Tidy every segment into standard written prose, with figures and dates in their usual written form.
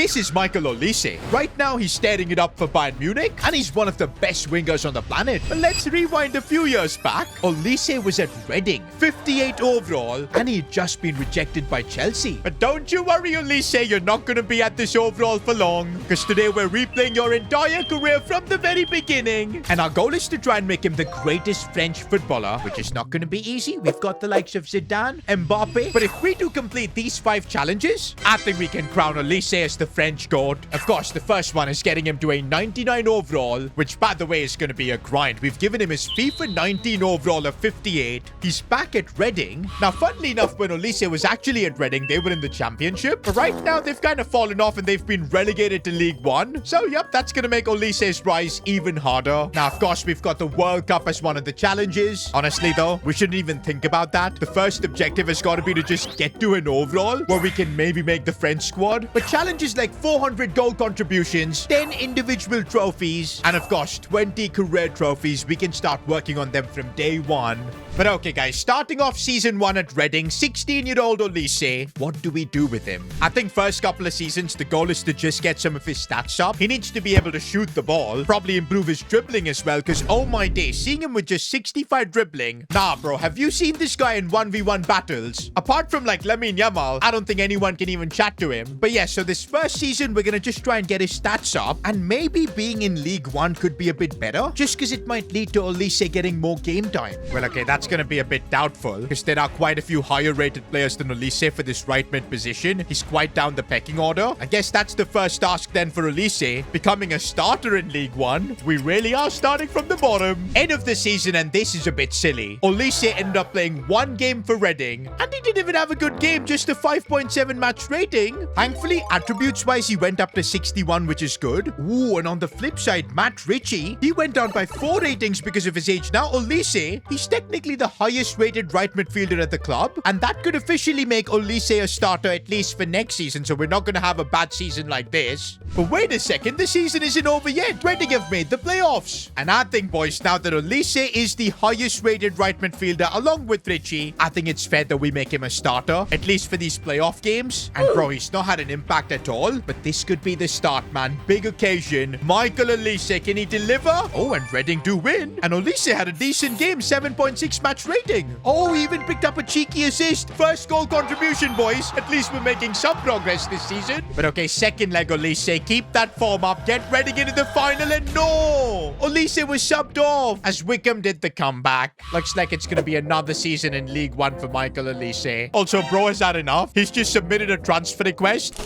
this is Michael Olise. Right now, he's tearing it up for Bayern Munich, and he's one of the best wingers on the planet. But let's rewind a few years back. Olise was at Reading, 58 overall, and he had just been rejected by Chelsea. But don't you worry, Olise, you're not going to be at this overall for long, because today we're replaying your entire career from the very beginning. And our goal is to try and make him the greatest French footballer, which is not going to be easy. We've got the likes of Zidane, Mbappe. But if we do complete these 5 challenges, I think we can crown Olise as the French GOAT. Of course, the first one is getting him to a 99 overall, which, by the way, is going to be a grind. We've given him his FIFA 19 overall of 58. He's back at Reading. Now, funnily enough, when Olise was actually at Reading, they were in the Championship. But right now, they've kind of fallen off and they've been relegated to League One. So, yep, that's going to make Olise's rise even harder. Now, of course, we've got the World Cup as one of the challenges. Honestly, though, we shouldn't even think about that. The first objective has got to be to just get to an overall where we can maybe make the French squad. But challenges like 400 goal contributions, 10 individual trophies, and of course 20 career trophies, we can start working on them from day one. But okay guys, starting off season 1 at Reading, 16-year-old Olise, what do we do with him? I think first couple of seasons, the goal is to just get some of his stats up. He needs to be able to shoot the ball, probably improve his dribbling as well, because oh my days, seeing him with just 65 dribbling, nah bro, have you seen this guy in 1v1 battles? Apart from like Lamine Yamal, I don't think anyone can even chat to him. But yeah, so this first season, we're gonna just try and get his stats up, and maybe being in League 1 could be a bit better, just because it might lead to Olise getting more game time. Well, okay, that's gonna be a bit doubtful, because there are quite a few higher rated players than Olise for this right mid position. He's quite down the pecking order. I guess that's the first task then for Olise, becoming a starter in League 1. We really are starting from the bottom. End of the season, and this is a bit silly. Olise ended up playing 1 game for Reading, and he didn't even have a good game, just a 5.7 match rating. Thankfully, attributes wise, he went up to 61, which is good. Ooh, and on the flip side, Matt Ritchie, he went down by 4 ratings because of his age. Now Olise, he's technically the highest rated right midfielder at the club, and that could officially make Olise a starter at least for next season, so we're not going to have a bad season like this. But wait a second, the season isn't over yet. Reading have made the playoffs. And I think, boys, now that Olise is the highest rated right midfielder along with Ritchie, I think it's fair that we make him a starter, at least for these playoff games. And bro, he's not had an impact at all, but this could be the start, man. Big occasion. Michael Olise, can he deliver? Oh, and Reading do win. And Olise had a decent game, 7.6 match rating. Oh, he even picked up a cheeky assist. First goal contribution, boys. At least we're making some progress this season. But okay, second leg, Olise. Keep that form up. Get Reading into the final, and no! Olise was subbed off as Wickham did the comeback. Looks like it's going to be another season in League 1 for Michael Olise. Also, bro, is that enough? He's just submitted a transfer request.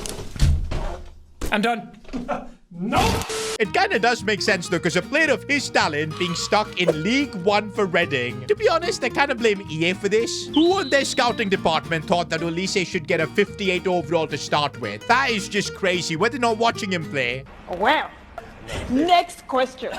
I'm done. No! It kind of does make sense though, because a player of his talent being stuck in League 1 for Reading. To be honest, I kind of blame EA for this. Who on their scouting department thought that Olise should get a 58 overall to start with? That is just crazy. Were they not watching him play? Well, next question.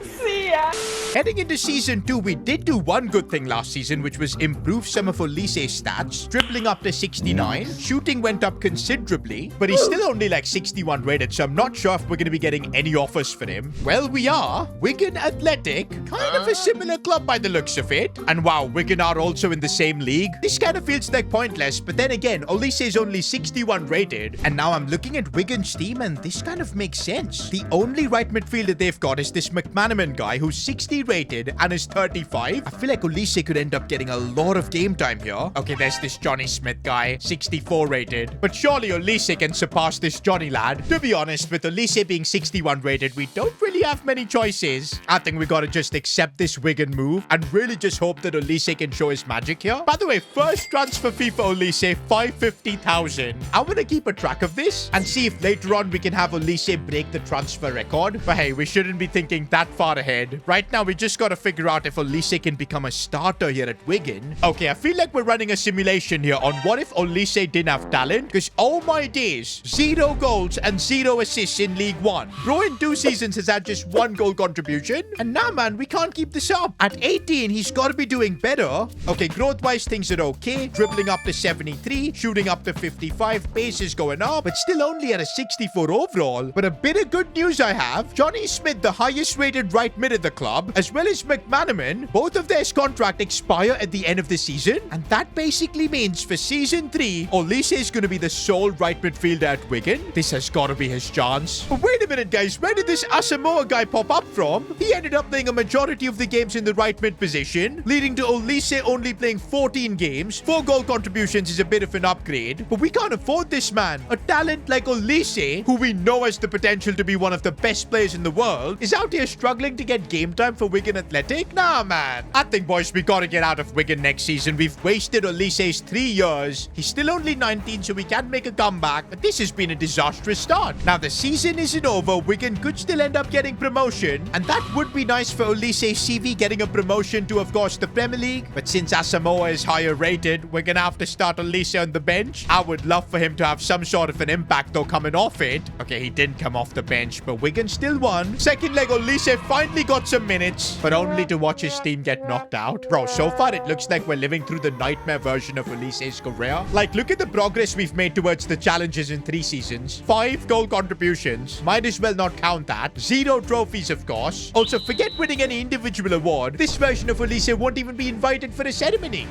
See ya. Heading into season 2, we did do one good thing last season, which was improve some of Olise's stats. Dribbling up to 69, shooting went up considerably, but he's still only like 61 rated, so I'm not sure if we're going to be getting any offers for him. Well, we are. Wigan Athletic, kind of a similar club by the looks of it. And wow, Wigan are also in the same league. This kind of feels like pointless, but then again, Olise is only 61 rated, and now I'm looking at Wigan's team, and this kind of makes sense. The only right midfielder they've got is this McManaman guy who's 60 rated and is 35. I feel like Olise could end up getting a lot of game time here. Okay, there's this Johnny Smith guy, 64 rated. But surely Olise can surpass this Johnny lad. To be honest, with Olise being 61 rated, we don't really have many choices. I think we gotta just accept this Wigan move and really just hope that Olise can show his magic here. By the way, first transfer fee for Olise, 550,000. I'm gonna keep a track of this and see if later on we can have Olise break the transfer record. But hey, we shouldn't be thinking that far ahead. Right now, we just gotta figure out if Olise can become a starter here at Wigan. Okay, I feel like we're running a simulation here on what if Olise didn't have talent, because oh my days, 0 goals and 0 assists in League 1. Bro in 2 seasons has had just 1 goal contribution, and now man, we can't keep this up. At 18, he's got to be doing better. Okay, growth wise, things are okay. Dribbling up to 73, shooting up to 55, pace is going up, but still only at a 64 overall. But a bit of good news I have, Johnny Smith, the highest rated right mid at the club, as well as McManaman. Both of their contract expire at the end of the season, and that basically means for season 3, Olise is going to be the sole right midfielder at Wigan. This has got to be his chance. But wait a minute, guys. Where did this Asamoah guy pop up from? He ended up playing a majority of the games in the right mid position, leading to Olise only playing 14 games. 4 goal contributions is a bit of an upgrade, but we can't afford this man. A talent like Olise, who we know has the potential to be one of the best players in the world, is out here struggling to get game time for Wigan Athletic? Nah, man. I think, boys, we gotta get out of Wigan next season. We've wasted Olise's 3 years. He's still only 19, so we can make a comeback, but this has been a disastrous start. Now, the season isn't over. Wigan could still end up getting promotion, and that would be nice for Olise's CV, getting a promotion to, of course, the Premier League. But since Asamoah is higher rated, we're gonna have to start Olise on the bench. I would love for him to have some sort of an impact, though, coming off it. Okay, he didn't come off the bench, but Wigan still won. Second leg, Olise finally got some minutes, but only to watch his team get knocked out. Bro, so far it looks like we're living through the nightmare version of Olise's career. Like, look at the progress we've made towards the challenges in 3 seasons. 5 goal contributions. Might as well not count that. 0 trophies, of course. Also, forget winning any individual award. This version of Olise won't even be invited for a ceremony.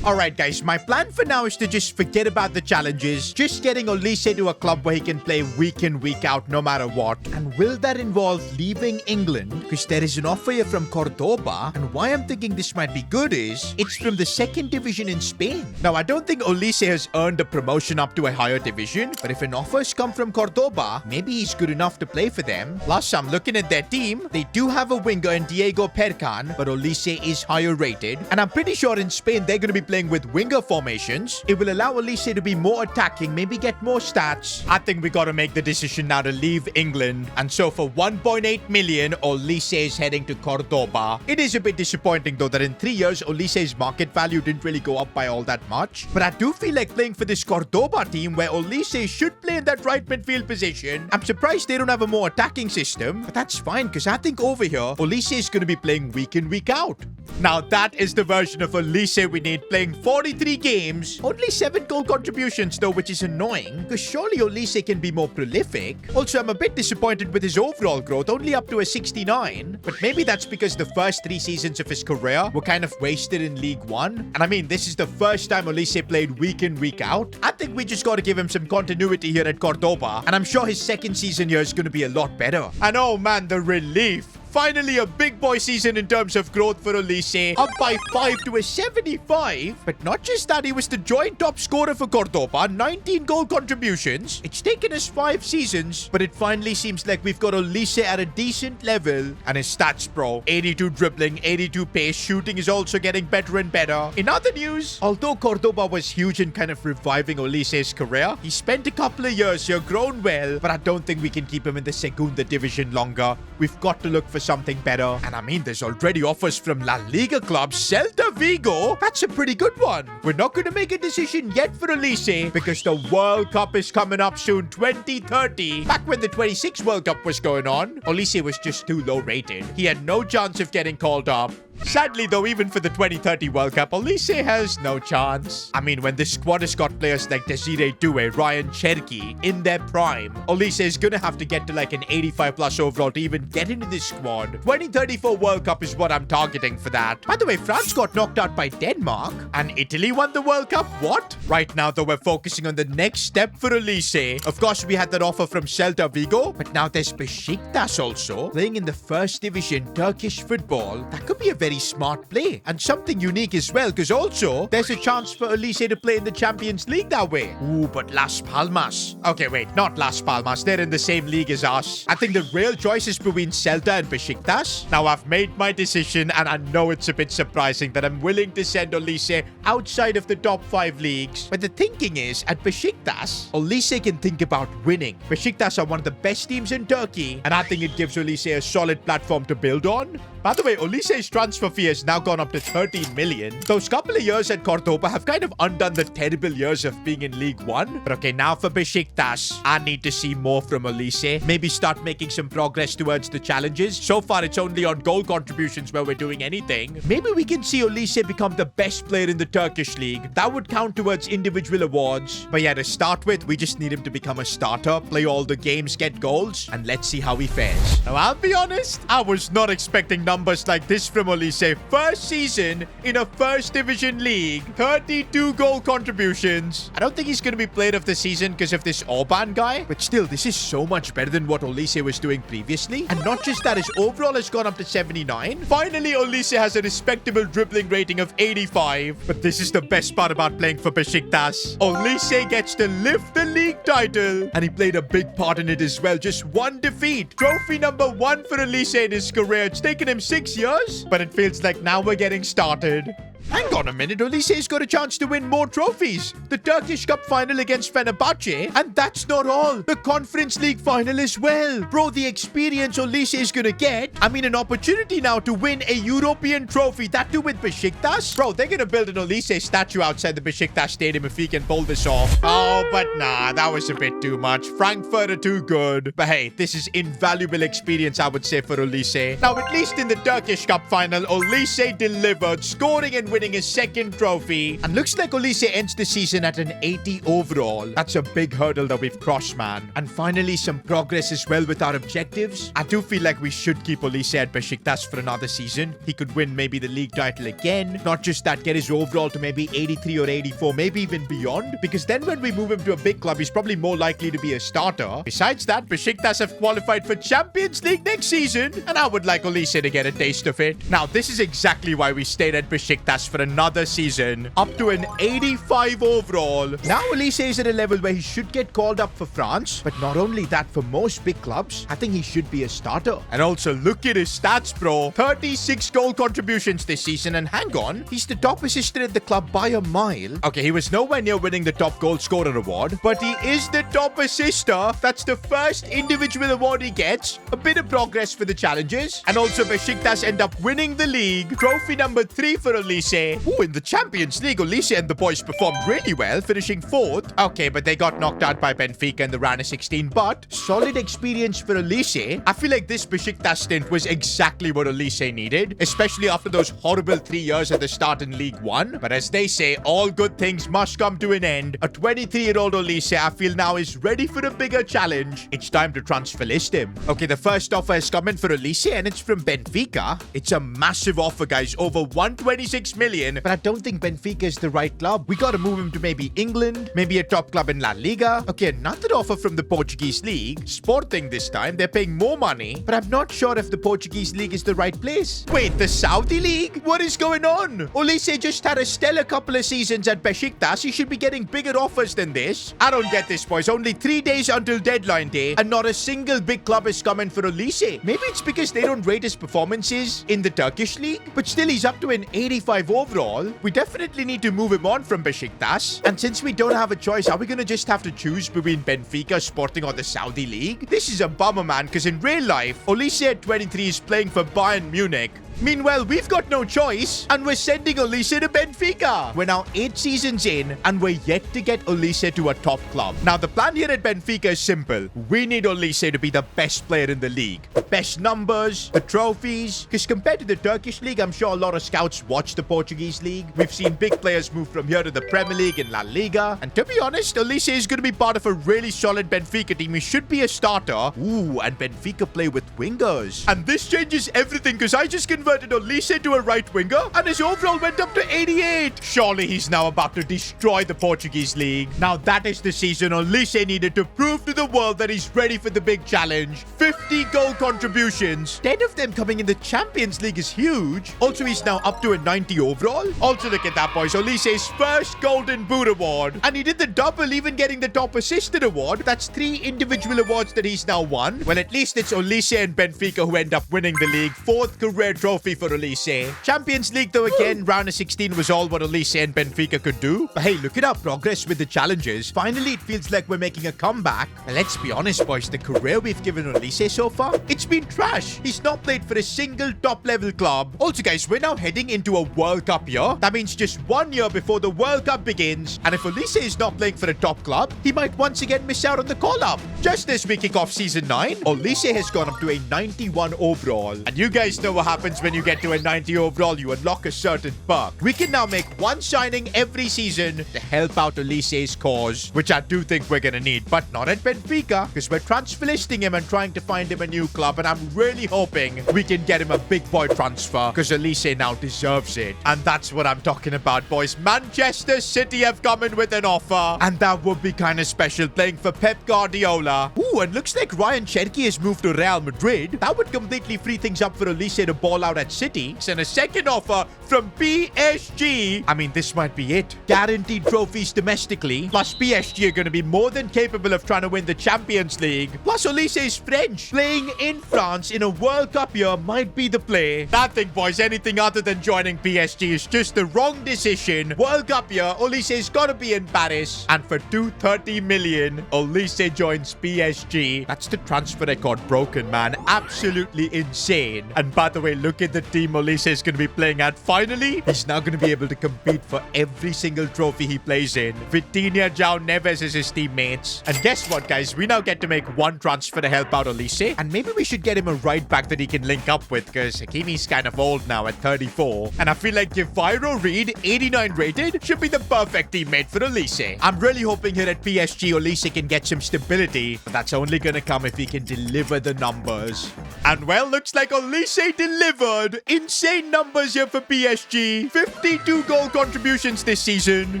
Alright guys, my plan for now is to just forget about the challenges, just getting Olise to a club where he can play week in, week out, no matter what. And will that involve leaving England? Because there is an offer here from Cordoba, and why I'm thinking this might be good is, it's from the 2nd division in Spain. Now, I don't think Olise has earned a promotion up to a higher division, but if an offer's come from Cordoba, maybe he's good enough to play for them. Plus, I'm looking at their team. They do have a winger in Diego Percan, but Olise is higher rated. And I'm pretty sure in Spain, they're going to be playing with winger formations. It will allow Olise to be more attacking, maybe get more stats. I think we got to make the decision now to leave England. And so for 1.8 million, Olise is heading to Cordoba. It is a bit disappointing though that in 3 years, Olise's market value didn't really go up by all that much. But I do feel like playing for this Cordoba team where Olise should play in that right midfield position. I'm surprised they don't have a more attacking system, but that's fine because I think over here, Olise is going to be playing week in, week out. Now that is the version of Olise we need, playing 43 games. Only 7 goal contributions though, which is annoying because surely Olise can be more prolific. Also, I'm a bit disappointed with his overall growth, only up to a 69. But maybe that's because the first 3 seasons of his career were kind of wasted in League 1. And I mean, this is the first time Olise played week in, week out. I think we just got to give him some continuity here at Cordoba. And I'm sure his 2nd season here is going to be a lot better. And oh man, the relief. Finally, a big boy season in terms of growth for Olise, up by 5 to a 75. But not just that, he was the joint top scorer for Cordoba, 19 goal contributions. It's taken us 5 seasons, but it finally seems like we've got Olise at a decent level. And his stats, bro, 82 dribbling, 82 pace, shooting is also getting better and better. In other news, although Cordoba was huge in kind of reviving Olise's career, he spent a couple of years here, grown well, but I don't think we can keep him in the Segunda division longer. We've got to look for something better. And I mean, there's already offers from La Liga club Celta Vigo. That's a pretty good one. We're not going to make a decision yet for Olise because the World Cup is coming up soon, 2030. Back when the 26 World Cup was going on, Olise was just too low rated. He had no chance of getting called up. Sadly though, even for the 2030 World Cup, Olise has no chance. I mean, when this squad has got players like Desiree Doué, Ryan Cherki in their prime, Olise is gonna have to get to like an 85 plus overall to even get into this squad. 2034 World Cup is what I'm targeting for that. By the way, France got knocked out by Denmark and Italy won the World Cup. What? Right now though, we're focusing on the next step for Olise. Of course, we had that offer from Celta Vigo, but now there's Besiktas also playing in the 1st division Turkish football. That could be a very smart play and something unique as well, because also there's a chance for Olise to play in the Champions League that way. Ooh, but Las Palmas. Okay, wait, not Las Palmas. They're in the same league as us. I think the real choice is between Celta and Besiktas. Now, I've made my decision and I know it's a bit surprising that I'm willing to send Olise outside of the top 5 leagues. But the thinking is, at Besiktas, Olise can think about winning. Besiktas are one of the best teams in Turkey, and I think it gives Olise a solid platform to build on. By the way, Olise's transfer fee has now gone up to 13 million. Those couple of years at Cordoba have kind of undone the terrible years of being in League One. But okay, now for Besiktas, I need to see more from Olise. Maybe start making some progress towards the challenges. So far, it's only on goal contributions where we're doing anything. Maybe we can see Olise become the best player in the Turkish league. That would count towards individual awards. But yeah, to start with, we just need him to become a starter, play all the games, get goals, and let's see how he fares. Now, I'll be honest, I was not expecting numbers like this from Olise. First season in a first division league, 32 goal contributions. I don't think he's going to be player of the season because of this Orban guy, but still, this is so much better than what Olise was doing previously. And not just that, his overall has gone up to 79. Finally, Olise has a respectable dribbling rating of 85. But this is the best part about playing for Besiktas. Olise gets to lift the league title, and he played a big part in it as well. Just one defeat. Trophy number 1 for Olise in his career. It's taken him 6 years, but it feels like now we're getting started. Hang on a minute, Olise's got a chance to win more trophies. The Turkish Cup final against Fenerbahce, and that's not all. The Conference League final as well. Bro, the experience Olise is gonna get, I mean, an opportunity now to win a European trophy, that too with Besiktas. Bro, they're gonna build an Olise statue outside the Besiktas stadium if he can pull this off. Oh, but nah, that was a bit too much. Frankfurt are too good. But hey, this is invaluable experience, I would say, for Olise. Now, at least in the Turkish Cup final, Olise delivered, scoring and winning his second trophy. And looks like Olise ends the season at an 80 overall. That's a big hurdle that we've crossed, man. And finally, some progress as well with our objectives. I do feel like we should keep Olise at Besiktas for another season. He could win maybe the league title again. Not just that, get his overall to maybe 83 or 84, maybe even beyond. Because then when we move him to a big club, he's probably more likely to be a starter. Besides that, Besiktas have qualified for Champions League next season. And I would like Olise to get a taste of it. Now, this is exactly why we stayed at Besiktas for another season, up to an 85 overall. Now Olise is at a level where he should get called up for France, but not only that, for most big clubs, I think he should be a starter. And also, look at his stats, bro. 36 goal contributions this season, and hang on, he's the top assister at the club by a mile. Okay, he was nowhere near winning the top goal scorer award, but he is the top assister. That's the first individual award he gets. A bit of progress for the challenges. And also, Besiktas end up winning the league. Trophy number 3 for Olise. Ooh, in the Champions League, Olise and the boys performed really well, finishing 4th. Okay, but they got knocked out by Benfica in the round of 16. But solid experience for Olise. I feel like this Besiktas stint was exactly what Olise needed, especially after those horrible 3 years at the start in League One. But as they say, all good things must come to an end. A 23-year-old Olise, I feel now, is ready for a bigger challenge. It's time to transfer list him. Okay, the first offer has come in for Olise, and it's from Benfica. It's a massive offer, guys, over 126 million, but I don't think Benfica is the right club. We gotta move him to maybe England, maybe a top club in La Liga. Okay, another offer from the Portuguese league. Sporting this time, they're paying more money, but I'm not sure if the Portuguese league is the right place. Wait, the Saudi league? What is going on? Olise just had a stellar couple of seasons at Besiktas. He should be getting bigger offers than this. I don't get this, boys. Only 3 days until deadline day, and not a single big club is coming for Olise. Maybe it's because they don't rate his performances in the Turkish league, but still he's up to an 85 overall. We definitely need to move him on from Besiktas. And since we don't have a choice, are we going to just have to choose between Benfica, Sporting, or the Saudi league? This is a bummer, man, because in real life, Olise at 23 is playing for Bayern Munich. Meanwhile, we've got no choice, and we're sending Olise to Benfica. We're now 8 seasons in, and we're yet to get Olise to a top club. Now, the plan here at Benfica is simple. We need Olise to be the best player in the league. The best numbers, the trophies. Because compared to the Turkish league, I'm sure a lot of scouts watch the Portuguese league. We've seen big players move from here to the Premier League and La Liga. And to be honest, Olise is going to be part of a really solid Benfica team. He should be a starter. Ooh, and Benfica play with wingers. And this changes everything, because I just converted Olise to a right winger, and his overall went up to 88. Surely he's now about to destroy the Portuguese league. Now that is the season Olise needed to prove to the world that he's ready for the big challenge. 50 goal contributions, 10 of them coming in the Champions League, is huge. Also, he's now up to a 90 overall. Also, look at that, boys. Olise's first Golden Boot award, and he did the double, even getting the top assisted award. That's 3 individual awards that he's now won. Well, at least it's Olise and Benfica who end up winning the league. 4th career trophy trophy for Olise. Champions League though again, round of 16 was all what Olise and Benfica could do. But hey, look at our progress with the challenges. Finally, it feels like we're making a comeback. And let's be honest, boys, the career we've given Olise so far, it's been trash. He's not played for a single top-level club. Also, guys, we're now heading into a World Cup year. That means just 1 year before the World Cup begins. And if Olise is not playing for a top club, he might once again miss out on the call-up. Just as we kick off Season 9, Olise has gone up to a 91 overall. And you guys know what happens when you get to a 90 overall. You unlock a certain perk. We can now make one signing every season to help out Olise's cause, which I do think we're going to need. But not at Benfica, because we're transfer listing him and trying to find him a new club. And I'm really hoping we can get him a big boy transfer, because Olise now deserves it. And that's what I'm talking about, boys. Manchester City have come in with an offer. And that would be kind of special, playing for Pep Guardiola. Ooh, and looks like Ryan Cherki has moved to Real Madrid. That would completely free things up for Olise to ball out at City. And a second offer from PSG. I mean, this might be it. Guaranteed trophies domestically. Plus, PSG are going to be more than capable of trying to win the Champions League. Plus, Olise is French. Playing in France in a World Cup year might be the play. I think, boys, anything other than joining PSG is just the wrong decision. World Cup year, Olise's got to be in Paris. And for 230 million, Olise joins PSG. That's the transfer record broken, man. Absolutely insane. And by the way, look at the team Olise is going to be playing at. Finally, he's now going to be able to compete for every single trophy he plays in. Vitinha, João Neves as his teammates. And guess what, guys? We now get to make one transfer to help out Olise. And maybe we should get him a right back that he can link up with, because Hakimi's kind of old now at 34. And I feel like Giviro Reed, 89 rated, should be the perfect teammate for Olise. I'm really hoping here at PSG, Olise can get some stability. But that's only going to come if he can deliver the numbers. And well, looks like Olise delivered. Insane numbers here for PSG. 52 goal contributions this season.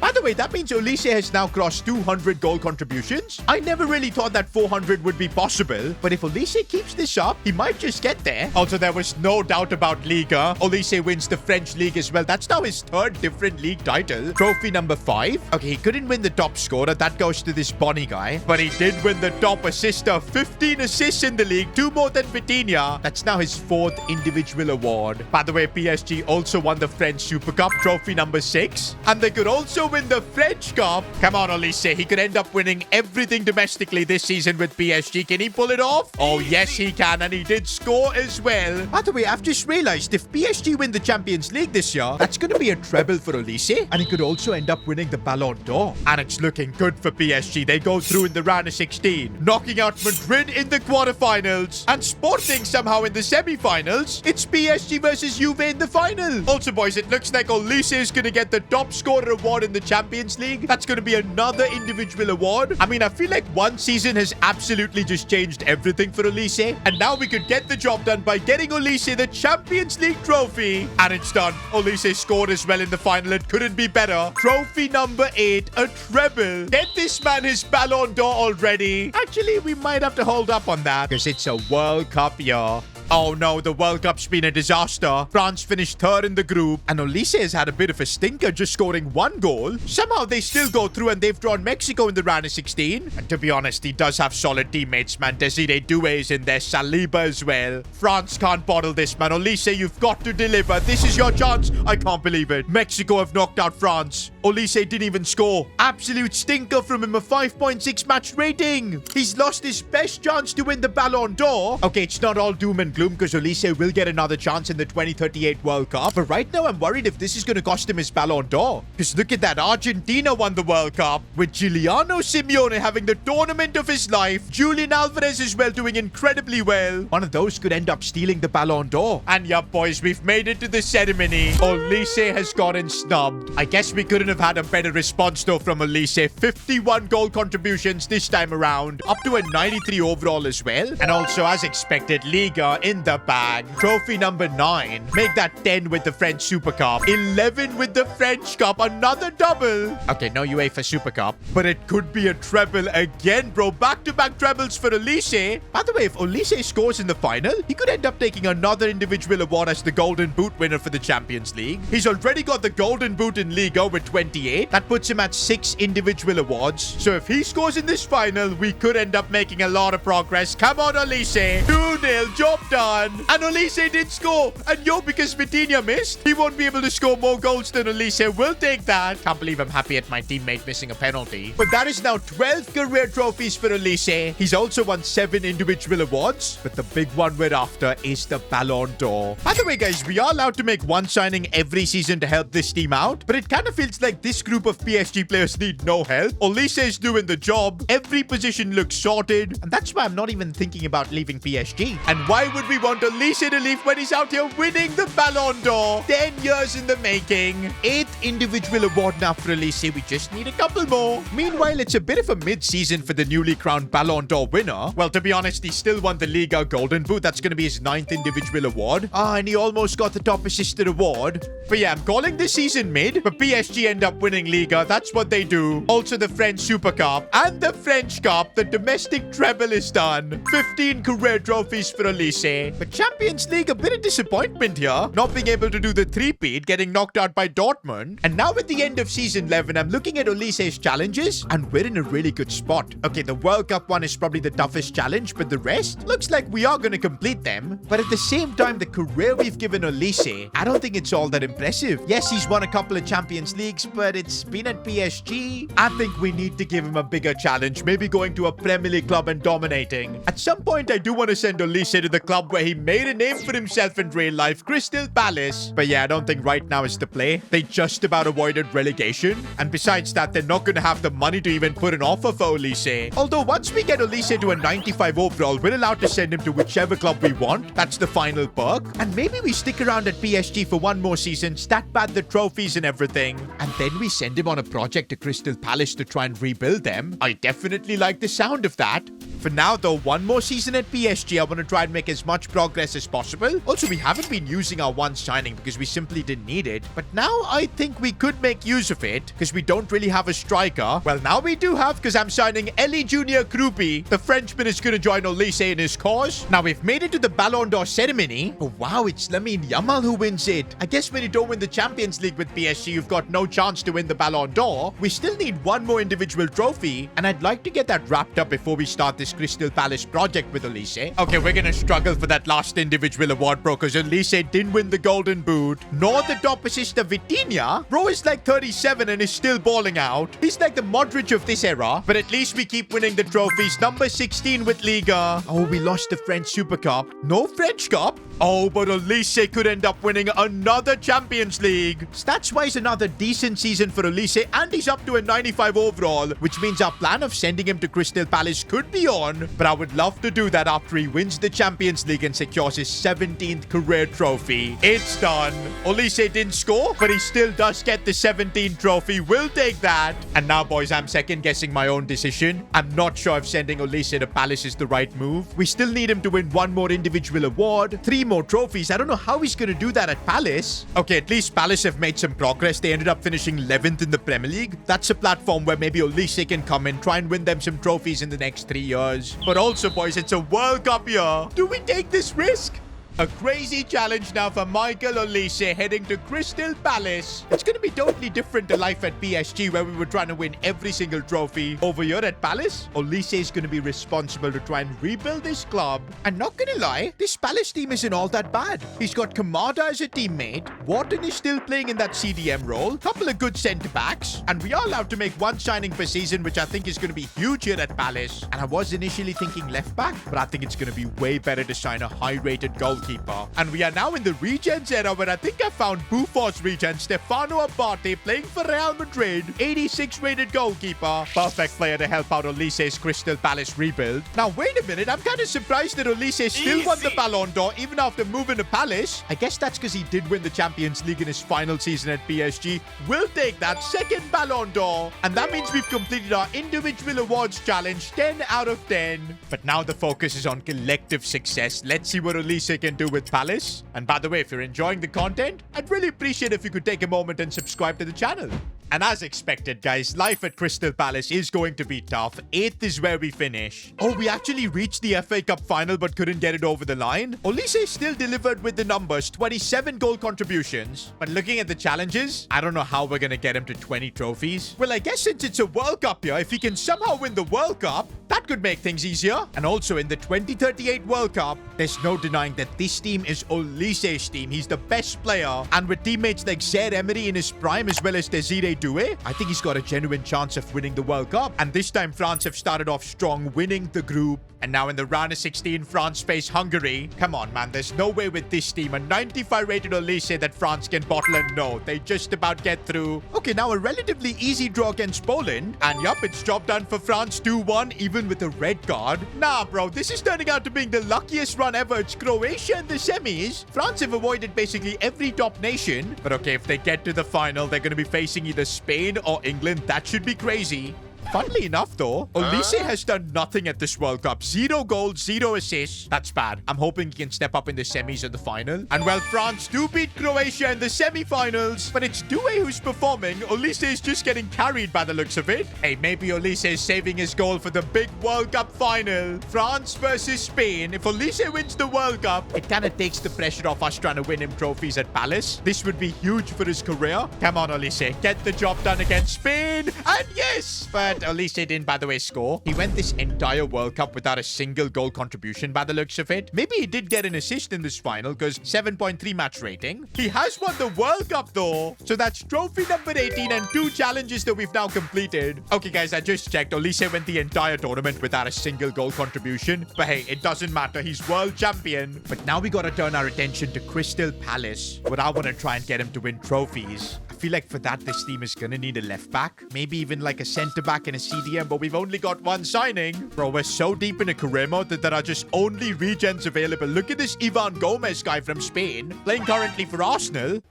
By the way, that means Olise has now crossed 200 goal contributions. I never really thought that 400 would be possible. But if Olise keeps this up, he might just get there. Also, there was no doubt about Liga. Olise wins the French league as well. That's now his third different league title. Trophy number 5. Okay, he couldn't win the top scorer. That goes to this Bonnie guy. But he did win the top assister. 15 assists in the league. 2 more than Vitinha. That's now his 4th individual award. By the way, PSG also won the French Super Cup. Trophy number 6. And they could also win the French Cup. Come on, Olise. He could end up winning everything domestically this season with PSG. Can he pull it off? Oh, yes, he can. And he did score as well. By the way, I've just realized if PSG win the Champions League this year, that's going to be a treble for Olise. And he could also end up winning the Ballon d'Or. And it's looking good for PSG. They go through in the round of 16, knocking out Madrid in the quarterfinals and Sporting somehow in the semi-finals. It's PSG versus Juve in the final. Also, boys, it looks like Olise is going to get the top scorer award in the Champions League. That's going to be another individual award. I mean, I feel like one season has absolutely just changed everything for Olise. And now we could get the job done by getting Olise the Champions League trophy. And it's done. Olise scored as well in the final. It couldn't be better. Trophy number 8, a treble. Get this man his Ballon d'Or already. Actually, we might have to hold up on that, because it's a World Cup year. Oh no, the World Cup's been a disaster. France finished 3rd in the group, and Olise has had a bit of a stinker, just scoring 1 goal. Somehow they still go through, and they've drawn Mexico in the round of 16. And to be honest, he does have solid teammates, man. Desiree Doué is in there, Saliba as well. France can't bottle this, man. Olise, you've got to deliver. This is your chance. I can't believe it. Mexico have knocked out France. Olise didn't even score. Absolute stinker from him, a 5.6 match rating. He's lost his best chance to win the Ballon d'Or. Okay, it's not all doom and gloom, because Olise will get another chance in the 2038 World Cup. But right now, I'm worried if this is going to cost him his Ballon d'Or. Because look at that. Argentina won the World Cup with Giuliano Simeone having the tournament of his life. Julian Alvarez as well doing incredibly well. One of those could end up stealing the Ballon d'Or. And yeah, boys, we've made it to the ceremony. Olise has gotten snubbed. I guess we couldn't have had a better response though from Olise. 51 goal contributions this time around. Up to a 93 overall as well. And also, as expected, Liga in the bag. Trophy number 9. Make that 10 with the French Super Cup. 11 with the French Cup. Another double. Okay, no UEFA Super Cup. But it could be a treble again, bro. Back-to-back trebles for Olise. By the way, if Olise scores in the final, he could end up taking another individual award as the Golden Boot winner for the Champions League. He's already got the Golden Boot in Liga with 28. That puts him at 6 individual awards. So if he scores in this final, we could end up making a lot of progress. Come on, Olise. 2-0. Job done. done. And Olise did score. And yo, because Vitinha missed, he won't be able to score more goals than Olise. We'll take that. Can't believe I'm happy at my teammate missing a penalty. But that is now 12 career trophies for Olise. He's also won 7 individual awards. But the big one we're after is the Ballon d'Or. By the way, guys, we are allowed to make one signing every season to help this team out. But it kind of feels like this group of PSG players need no help. Olise is doing the job. Every position looks sorted. And that's why I'm not even thinking about leaving PSG. And why would we want Olise to leave when he's out here winning the Ballon d'Or? 10 years in the making. 8th individual award now for Olise. We just need a couple more. Meanwhile, it's a bit of a mid-season for the newly crowned Ballon d'Or winner. Well, to be honest, he still won the Liga Golden Boot. That's going to be his 9th individual award. And he almost got the top assisted award. But yeah, I'm calling this season mid. But PSG end up winning Liga. That's what they do. Also, the French Super Cup and the French Cup. The domestic treble is done. 15 career trophies for Olise. But Champions League, a bit of disappointment here. Not being able to do the three-peat, getting knocked out by Dortmund. And now at the end of season 11, I'm looking at Olise's challenges, and we're in a really good spot. Okay, the World Cup one is probably the toughest challenge, but the rest looks like we are going to complete them. But at the same time, the career we've given Olise, I don't think it's all that impressive. Yes, he's won a couple of Champions Leagues, but it's been at PSG. I think we need to give him a bigger challenge, maybe going to a Premier League club and dominating. At some point, I do want to send Olise to the club where he made a name for himself in real life, Crystal Palace. But yeah, I don't think right now is the play. They just about avoided relegation. And besides that, they're not going to have the money to even put an offer for Olise. Although once we get Olise to a 95 overall, we're allowed to send him to whichever club we want. That's the final perk. And maybe we stick around at PSG for one more season, stat pad the trophies and everything. And then we send him on a project to Crystal Palace to try and rebuild them. I definitely like the sound of that. For now, though, one more season at PSG. I want to try and make as much progress as possible. Also, we haven't been using our one signing because we simply didn't need it. But now I think we could make use of it because we don't really have a striker. Well, now we do have, because I'm signing Elie Junior Krupi. The Frenchman is going to join Olise in his cause. Now, we've made it to the Ballon d'Or ceremony. Oh, wow, it's Lamine Yamal who wins it. I guess when you don't win the Champions League with PSG, you've got no chance to win the Ballon d'Or. We still need one more individual trophy, and I'd like to get that wrapped up before we start this Crystal Palace project with Olise. Okay, we're going to struggle for that last individual award, bro, because Olise didn't win the Golden Boot, nor the top assist of Vitinha. Bro is like 37 and is still balling out. He's like the Modric of this era, but at least we keep winning the trophies. Number 16 with Liga. Oh, we lost the French Super Cup. No French Cup? Oh, but Olise could end up winning another Champions League. Stats-wise, another decent season for Olise, and he's up to a 95 overall, which means our plan of sending him to Crystal Palace could be on, but I would love to do that after he wins the Champions League and secures his 17th career trophy. It's done. Olise didn't score, but he still does get the 17th trophy. We'll take that. And now, boys, I'm second-guessing my own decision. I'm not sure if sending Olise to Palace is the right move. We still need him to win one more individual award, 3 more trophies. I don't know how he's going to do that at Palace. Okay, at least Palace have made some progress. They ended up finishing 11th in the Premier League. That's a platform where maybe Olise can come in, try and win them some trophies in the next 3 years. But also, boys, it's a World Cup year. Do we take this risk? A crazy challenge now for Michael Olise heading to Crystal Palace. It's going to be totally different to life at PSG where we were trying to win every single trophy. Over here at Palace, Olise is going to be responsible to try and rebuild this club. And not going to lie, this Palace team isn't all that bad. He's got Kamada as a teammate. Wharton is still playing in that CDM role. Couple of good centre-backs. And we are allowed to make one signing per season, which I think is going to be huge here at Palace. And I was initially thinking left-back, but I think it's going to be way better to sign a high-rated goalkeeper. And we are now in the Regens era where I think I found Buffon's regen, Stefano Abate, playing for Real Madrid. 86 rated goalkeeper. Perfect player to help out Olise's Crystal Palace rebuild. Now, wait a minute. I'm kind of surprised that Olise still won the Ballon d'Or even after moving to Palace. I guess that's because he did win the Champions League in his final season at PSG. We'll take that second Ballon d'Or. And that means we've completed our individual awards challenge 10 out of 10. But now the focus is on collective success. Let's see what Olise can do with Palace. And by the way, if you're enjoying the content, I'd really appreciate if you could take a moment and subscribe to the channel. And as expected, guys, life at Crystal Palace is going to be tough. 8th is where we finish. Oh, we actually reached the FA Cup final but couldn't get it over the line. Olise still delivered with the numbers, 27 goal contributions. But looking at the challenges, I don't know how we're going to get him to 20 trophies. Well, I guess since it's a World Cup here, if he can somehow win the World Cup, That could make things easier. And also in the 2038 World Cup, there's no denying that this team is Olise's team. He's the best player. And with teammates like Emery in his prime as well as Desiree Doué, I think he's got a genuine chance of winning the World Cup. And this time France have started off strong, winning the group. And now in the round of 16, France face Hungary. Come on, man. There's no way with this team, a 95 rated Olise, that France can bottle, and no, they just about get through. Okay, now a relatively easy draw against Poland. And yup, it's job done for France 2-1, even with a red card. Nah, bro, this is turning out to being the luckiest run ever. It's Croatia in the semis. France have avoided basically every top nation. But okay, if they get to the final, they're going to be facing either Spain or England. That should be crazy. Funnily enough, though, Olise has done nothing at this World Cup. 0 goals, 0 assists. That's bad. I'm hoping he can step up in the semis or the final. And well, France do beat Croatia in the semi-finals, but it's Doué who's performing. Olise is just getting carried by the looks of it. Hey, maybe Olise is saving his goal for the big World Cup final. France versus Spain. If Olise wins the World Cup, it kind of takes the pressure off us trying to win him trophies at Palace. This would be huge for his career. Come on, Olise. Get the job done against Spain. And yes! But Olise didn't, by the way, score. He went this entire World Cup without a single goal contribution by the looks of it. Maybe he did get an assist in this final because 7.3 match rating. He has won the World Cup though. So that's trophy number 18 and 2 challenges that we've now completed. Okay, guys, I just checked. Olise went the entire tournament without a single goal contribution. But hey, it doesn't matter. He's world champion. But now we got to turn our attention to Crystal Palace, where I want to try and get him to win trophies. I feel like for that, this team is going to need a left back. Maybe even like a center back and a CDM, but we've only got one signing. Bro, we're so deep in a career mode that there are just only regens available. Look at this Ivan Gomez guy from Spain, playing currently for Arsenal. Wait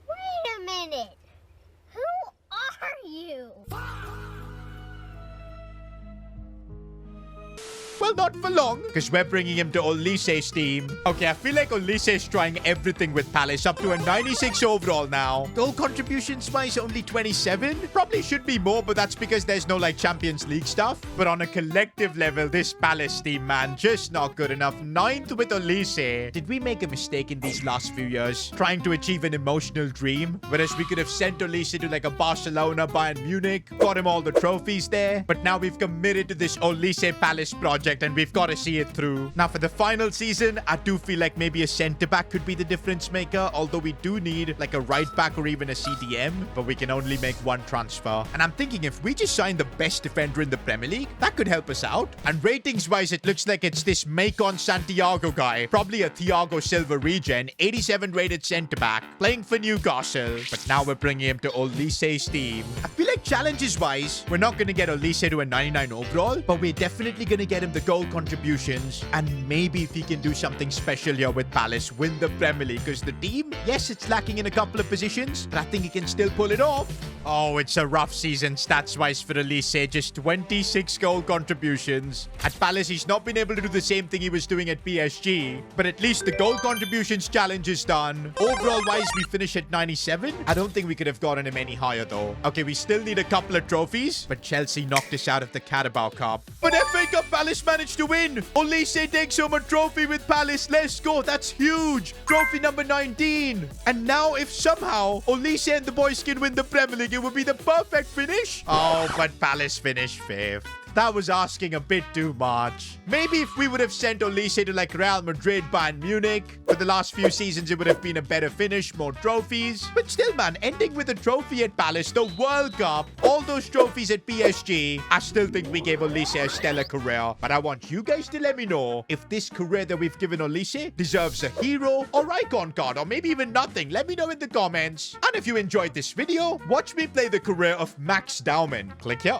a minute. Who are you? Well, not for long, because we're bringing him to Olise's team. Okay, I feel like Olise is trying everything with Palace, up to a 96 overall now. Goal contributions-wise, only 27. Probably should be more, but that's because there's no, like, Champions League stuff. But on a collective level, this Palace team, man, just not good enough. 9th with Olise. Did we make a mistake in these last few years, trying to achieve an emotional dream? Whereas we could have sent Olise to, like, a Barcelona, Bayern Munich, got him all the trophies there. But now we've committed to this Olise Palace project, and we've got to see it through. Now, for the final season, I do feel like maybe a centre-back could be the difference maker, although we do need, like, a right-back or even a CDM, but we can only make one transfer. And I'm thinking if we just sign the best defender in the Premier League, that could help us out. And ratings-wise, it looks like it's this Macon Santiago guy, probably a Thiago Silva regen, 87 rated centre-back, playing for Newcastle. But now we're bringing him to Olise's team. I feel like challenges-wise, we're not going to get Olise to a 99 overall, but we're definitely going to get him the goal contributions, and maybe if he can do something special here with Palace, win the Premier League, because the team, yes, it's lacking in a couple of positions, but I think he can still pull it off. Oh, it's a rough season stats-wise for Olise, just 26 goal contributions. At Palace, he's not been able to do the same thing he was doing at PSG, but at least the goal contributions challenge is done. Overall-wise, we finish at 97. I don't think we could have gotten him any higher, though. Okay, we still need a couple of trophies, but Chelsea knocked us out of the Carabao Cup. But FA Cup Palace managed to win. Olise takes home a trophy with Palace. Let's go. That's huge. Trophy number 19. And now if somehow Olise and the boys can win the Premier League, it would be the perfect finish. Oh, but Palace finished 5th. That was asking a bit too much. Maybe if we would have sent Olise to like Real Madrid, Bayern Munich, for the last few seasons, it would have been a better finish, more trophies. But still, man, ending with a trophy at Palace, the World Cup, all those trophies at PSG, I still think we gave Olise a stellar career. But I want you guys to let me know if this career that we've given Olise deserves a hero or icon card, or maybe even nothing. Let me know in the comments. And if you enjoyed this video, watch me play the career of Max Dauman. Click here.